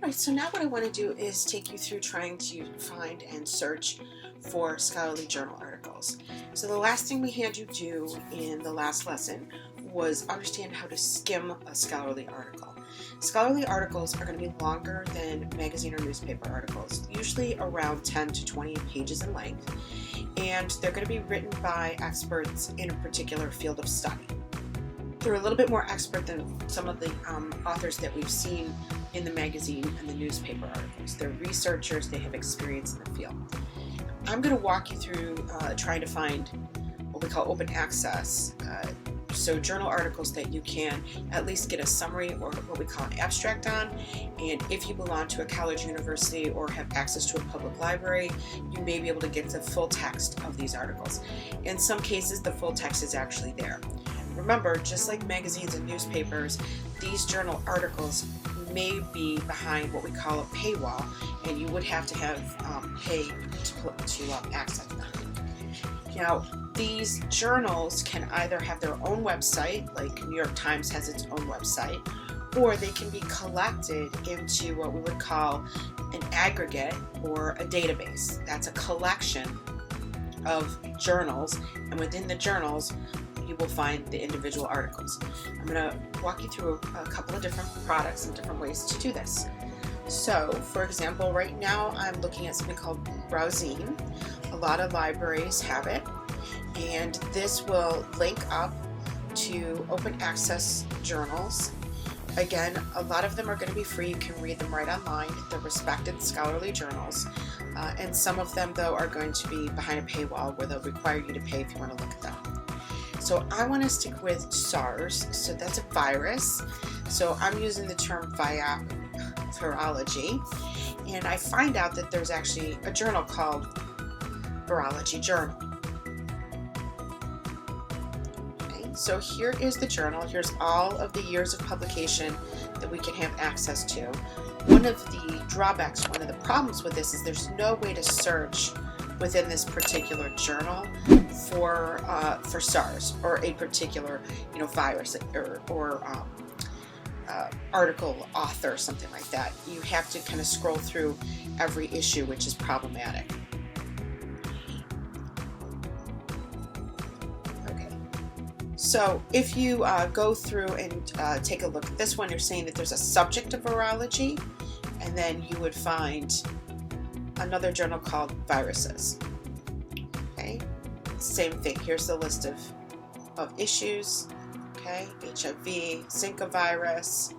Alright, so now what I want to do is take you through trying to find and search for scholarly journal articles. So the last thing we had you do in the last lesson was understand how to skim a scholarly article. Scholarly articles are going to be longer than magazine or newspaper articles, usually around 10 to 20 pages in length, and they're going to be written by experts in a particular field of study. They're a little bit more expert than some of the authors that we've seen in the magazine and the newspaper articles. They're researchers, they have experience in the field. I'm going to walk you through trying to find what we call open access, so journal articles that you can at least get a summary or what we call an abstract on, and if you belong to a college, university, or have access to a public library, you may be able to get the full text of these articles. In some cases, the full text is actually there. Remember, just like magazines and newspapers, these journal articles may be behind what we call a paywall, and you would have to have pay to access them. Now, these journals can either have their own website, like New York Times has its own website, or they can be collected into what we would call an aggregate or a database. That's a collection of journals, and within the journals, you will find the individual articles. I'm going to walk you through a couple of different products and different ways to do this. So, for example, right now I'm looking at something called Browsine. A lot of libraries have it, and this will link up to open access journals. Again, a lot of them are going to be free. You can read them right online. They're respected scholarly journals, and some of them, though, are going to be behind a paywall where they'll require you to pay if you want to look at them. So I want to stick with SARS, so that's a virus. So I'm using the term virology, and I find out that there's actually a journal called Virology Journal. Okay, so here is the journal. Here's all of the years of publication that we can have access to. One of the drawbacks, one of the problems with this is there's no way to search within this particular journal for SARS or a particular virus or article author, something like that. You have to kind of scroll through every issue, which is problematic. Okay, so if you go through and take a look at this one, you're saying that there's a subject of virology, and then you would find another journal called Viruses. Okay, same thing. Here's the list of issues. Okay, HIV, Zika virus,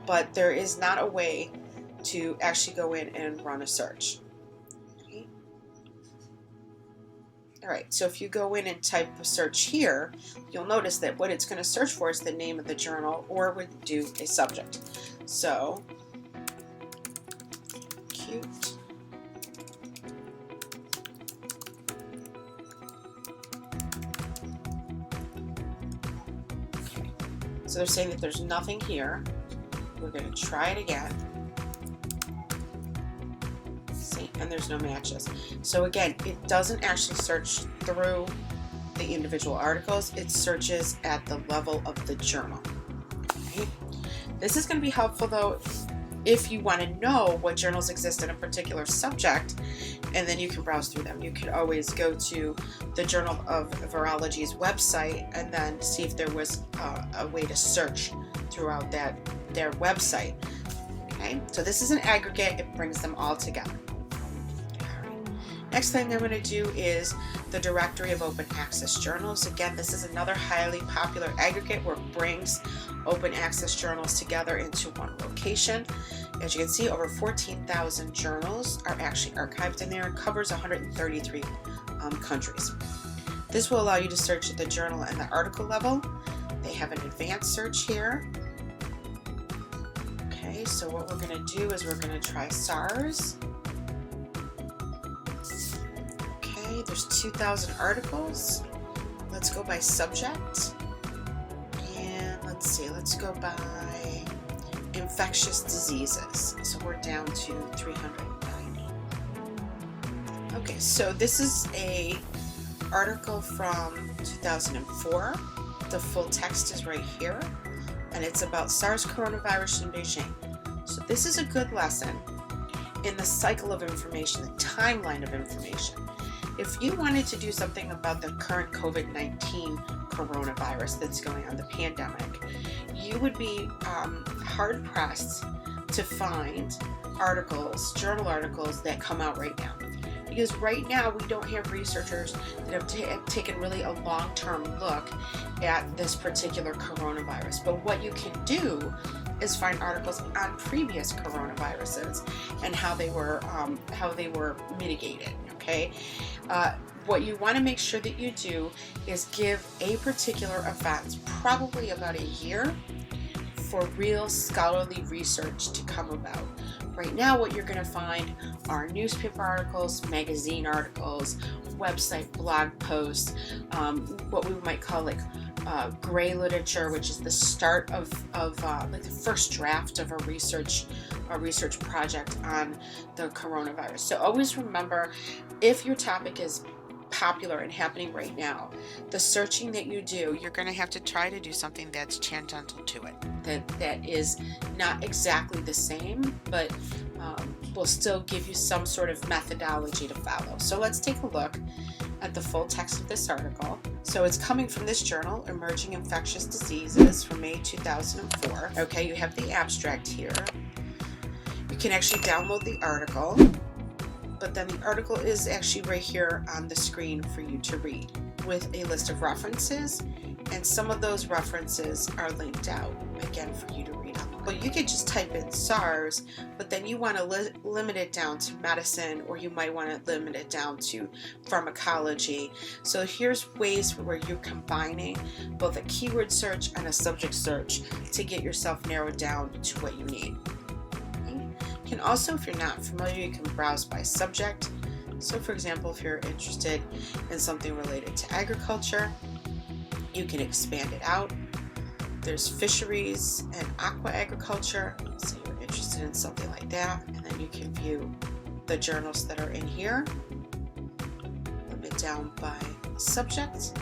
but there is not a way to actually go in and run a search. Okay. All right, so if you go in and type a search here, you'll notice that what it's going to search for is the name of the journal, or would do a subject. So, acute So they're saying that there's nothing here. We're going to try it again. See, and there's no matches. So again, it doesn't actually search through the individual articles. It searches at the level of the journal. Okay. This is going to be helpful though if you want to know what journals exist in a particular subject, and then you can browse through them. You could always go to the Journal of Virology's website and then see if there was a way to search throughout their website. Okay, so this is an aggregate. It brings them all together. All right. Next thing I'm going to do is the Directory of Open Access Journals. Again, this is another highly popular aggregate where it brings open access journals together into one location. As you can see, over 14,000 journals are actually archived in there and covers 133 countries. This will allow you to search at the journal and the article level. They have an advanced search here. Okay, so what we're going to do is we're going to try SARS. Okay, there's 2,000 articles. Let's go by subject. Let's see, let's go by infectious diseases. So we're down to 390. Okay, so this is a article from 2004. The full text is right here, and it's about SARS coronavirus in Beijing. So this is a good lesson in the cycle of information, the timeline of information. If you wanted to do something about the current COVID-19 coronavirus that's going on, the pandemic, you would be hard pressed to find articles, journal articles that come out right now. Because right now we don't have researchers that have taken really a long-term look at this particular coronavirus. But what you can do is find articles on previous coronaviruses and how they were mitigated. Okay, what you want to make sure that you do is give a particular event probably about a year for real scholarly research to come about. Right now, what you're going to find are newspaper articles, magazine articles, website blog posts, what we might call like gray literature, which is the start of like the first draft of a research project on the coronavirus. So always remember, if your topic is popular and happening right now, the searching that you do, you're going to have to try to do something that's tangential to it, that is not exactly the same, but will still give you some sort of methodology to follow. So let's take a look at the full text of this article. So it's coming from this journal, Emerging Infectious Diseases, from May 2004. Okay, you have the abstract here. You can actually download the article, but then the article is actually right here on the screen for you to read with a list of references, and some of those references are linked out again for you to read online. But you could just type in SARS, but then you want to limit it down to medicine, or you might want to limit it down to pharmacology. So here's ways where you're combining both a keyword search and a subject search to get yourself narrowed down to what you need. You can also, if you're not familiar, you can browse by subject. So for example, if you're interested in something related to agriculture, you can expand it out. There's fisheries and aqua agriculture, so you're interested in something like that, and then you can view the journals that are in here. Limit down by subject,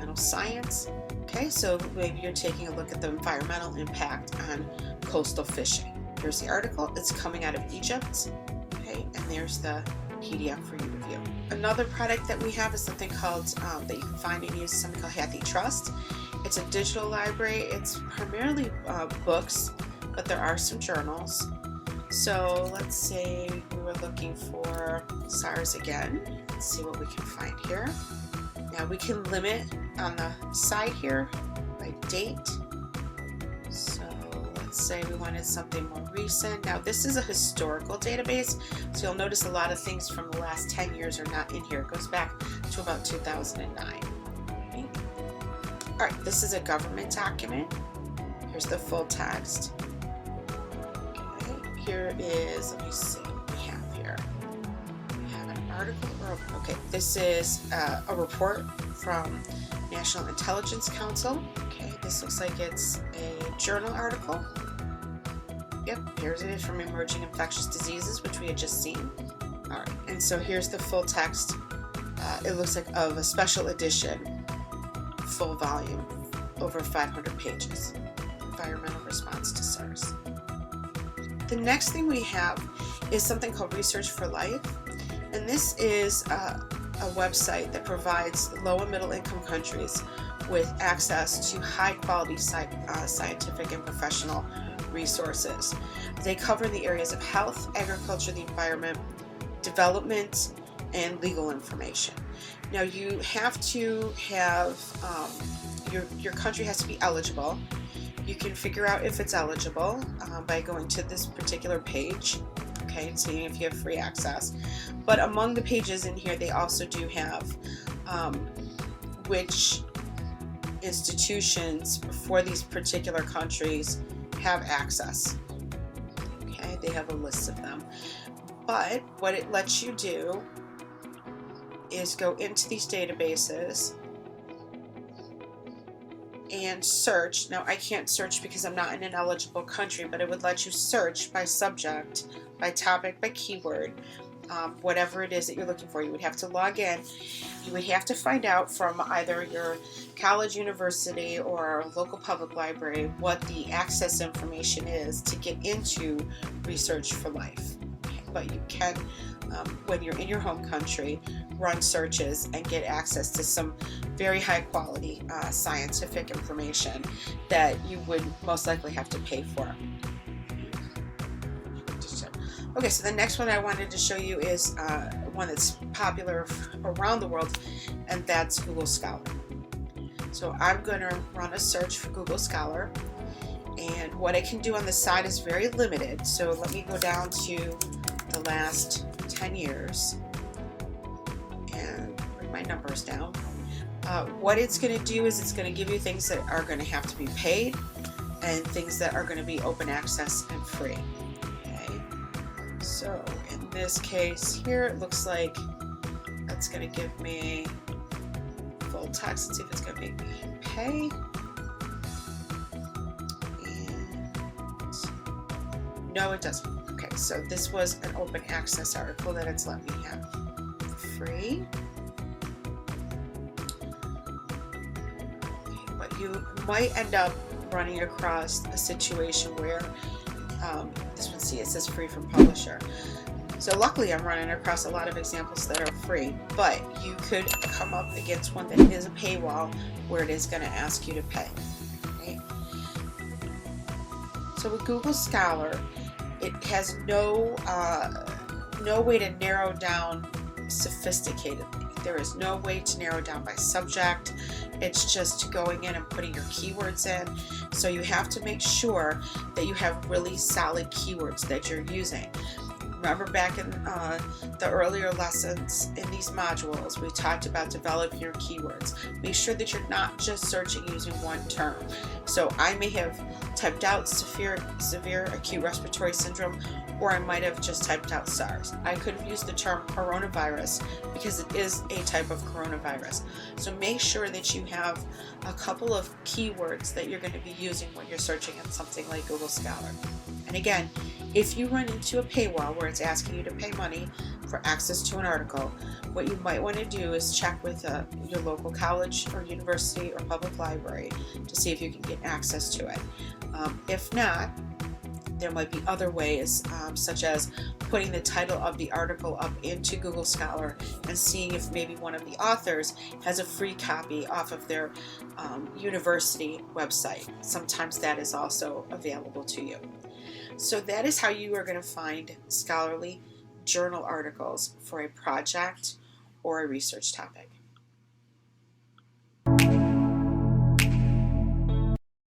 environmental science. Okay, so maybe you're taking a look at the environmental impact on coastal fishing. Here's the article. It's coming out of Egypt. Okay, and there's the PDF for you to view. Another product that we have is something called, that you can find and use, something called Hathy Trust. It's a digital library. It's primarily books, but there are some journals. So let's say we were looking for SARS again. Let's see what we can find here. Now we can limit on the side here by date. So let's say we wanted something more recent. Now this is a historical database, so you'll notice a lot of things from the last 10 years are not in here. It goes back to about 2009. Okay. All right, this is a government document. Here's the full text. Okay, here is, let me see what we have here. We have an article, okay, this is a report from National Intelligence Council. Okay, this looks like it's a journal article. Yep, here's it is from Emerging Infectious Diseases, which we had just seen. All right, and so here's the full text. It looks like of a special edition, full volume, over 500 pages. Environmental response to SARS. The next thing we have is something called Research for Life, and this is a website that provides low and middle income countries with access to high quality scientific and professional resources. They cover the areas of health, agriculture, the environment, development, and legal information. Now you have to have, your country has to be eligible. You can figure out if it's eligible by going to this particular page, okay, and seeing if you have free access. But among the pages in here, they also do have which institutions for these particular countries have access. Okay, they have a list of them. But what it lets you do is go into these databases and search. Now I can't search because I'm not in an eligible country, but it would let you search by subject, by topic, by keyword, whatever it is that you're looking for. You would have to log in. You would have to find out from either your college, university, or local public library what the access information is to get into Research for Life. But you can, when you're in your home country, run searches and get access to some very high quality scientific information that you would most likely have to pay for. Okay, so the next one I wanted to show you is one that's popular around the world, and that's Google Scholar. So I'm going to run a search for Google Scholar, and what I can do on the side is very limited. So let me go down to the last 10 years and bring my numbers down. What it's going to do is it's going to give you things that are going to have to be paid and things that are going to be open access and free. Okay, so in this case here, it looks like that's going to give me full text. Let's see if it's going to make me pay. No, it doesn't. Okay, so this was an open access article that it's let me have free. Okay, but you might end up running across a situation where this one, see, it says free from publisher. So luckily I'm running across a lot of examples that are free, but you could come up against one that is a paywall where it is going to ask you to pay. Okay? So with Google Scholar, it has no way to narrow down sophisticatedly. There is no way to narrow down by subject. It's just going in and putting your keywords in. So you have to make sure that you have really solid keywords that you're using. Remember back in the earlier lessons in these modules, we talked about developing your keywords. Make sure that you're not just searching using one term. So I may have typed out severe acute respiratory syndrome, or I might have just typed out SARS. I could have used the term coronavirus because it is a type of coronavirus. So make sure that you have a couple of keywords that you're going to be using when you're searching on something like Google Scholar. And again, if you run into a paywall where it's asking you to pay money for access to an article, what you might want to do is check with your local college or university or public library to see if you can get access to it. If not, there might be other ways, such as putting the title of the article up into Google Scholar and seeing if maybe one of the authors has a free copy off of their university website. Sometimes that is also available to you. So that is how you are going to find scholarly journal articles for a project or a research topic.